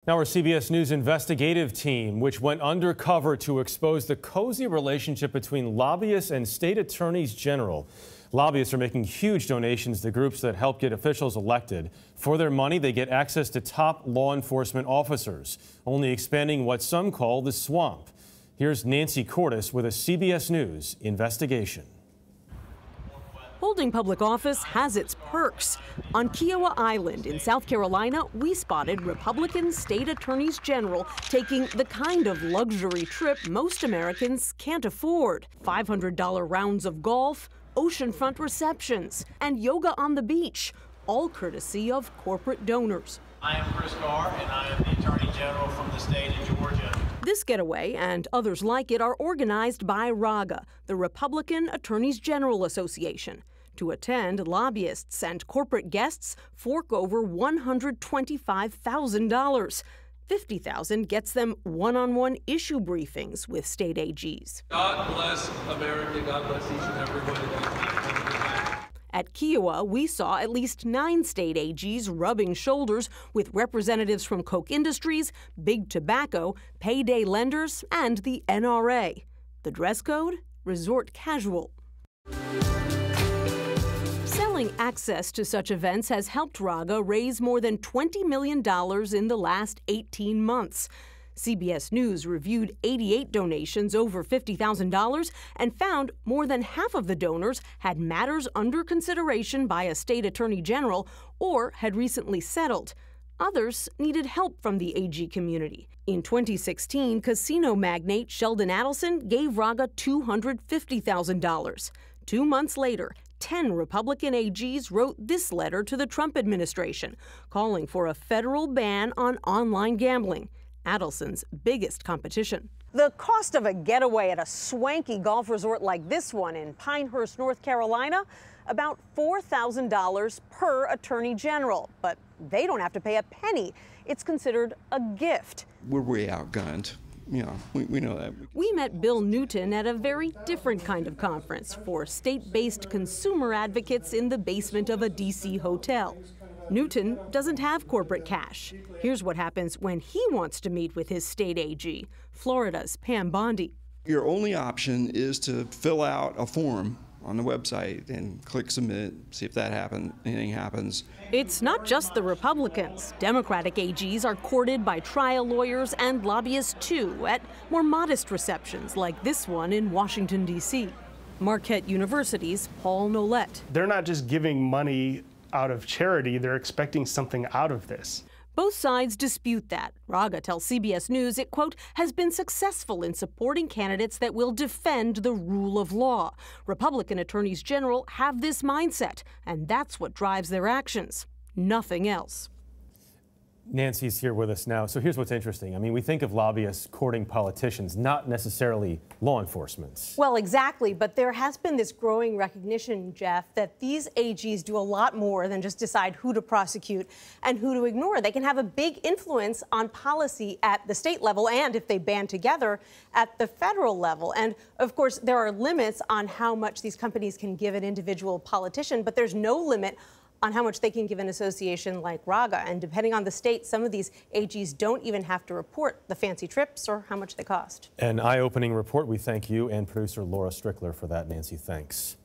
Now our CBS News investigative team, which went undercover to expose the cozy relationship between lobbyists and state attorneys general. Lobbyists are making huge donations to groups that help get officials elected. For their money, they get access to top law enforcement officers, only expanding what some call the swamp. Here's Nancy Cordes with a CBS News investigation. Holding public office has its perks. On Kiowa Island in South Carolina, we spotted Republican state attorneys general taking the kind of luxury trip most Americans can't afford. $500 rounds of golf, oceanfront receptions, and yoga on the beach, all courtesy of corporate donors. I am Chris Carr, and I am the Attorney General from the state of Georgia. This getaway and others like it are organized by RAGA, the Republican Attorneys General Association. To attend, lobbyists and corporate guests fork over $125,000. $50,000 gets them one-on-one issue briefings with state AGs. God bless America. God bless each and every one of you. At Kiowa, we saw at least 9 state AGs rubbing shoulders with representatives from Koch Industries, Big Tobacco, payday lenders, and the NRA. The dress code? Resort casual. Selling access to such events has helped RAGA raise more than $20 million in the last 18 months. CBS News reviewed 88 donations over $50,000 and found more than half of the donors had matters under consideration by a state attorney general or had recently settled. Others needed help from the AG community. In 2016, casino magnate Sheldon Adelson gave RAGA $250,000. 2 months later, 10 Republican AGs wrote this letter to the Trump administration, calling for a federal ban on online gambling, Adelson's biggest competition. The cost of a getaway at a swanky golf resort like this one in Pinehurst, North Carolina, about $4,000 per attorney general. But they don't have to pay a penny. It's considered a gift. We're way outgunned. You know, we know that. We met Bill Newton at a very different kind of conference for state-based consumer advocates in the basement of a D.C. hotel. Newton doesn't have corporate cash. Here's what happens when he wants to meet with his state AG, Florida's Pam Bondi. Your only option is to fill out a form on the website and click submit, see if that happens, anything happens. It's not just the Republicans. Democratic AGs are courted by trial lawyers and lobbyists too at more modest receptions like this one in Washington, D.C. Marquette University's Paul Nolet. They're not just giving money out of charity, they're expecting something out of this. Both sides dispute that. RAGA tells CBS News it, quote, has been successful in supporting candidates that will defend the rule of law. Republican attorneys general have this mindset, and that's what drives their actions. Nothing else. Nancy's here with us now. So here's what's interesting. I mean, we think of lobbyists courting politicians, not necessarily law enforcement. Well, exactly. But there has been this growing recognition, Jeff, that these AGs do a lot more than just decide who to prosecute and who to ignore. They can have a big influence on policy at the state level and, if they band together, at the federal level. And, of course, there are limits on how much these companies can give an individual politician, but there's no limit on how much they can give an association like RAGA. And depending on the state, some of these AGs don't even have to report the fancy trips or how much they cost. An eye-opening report. We thank you and producer Laura Strickler for that, Nancy. Thanks.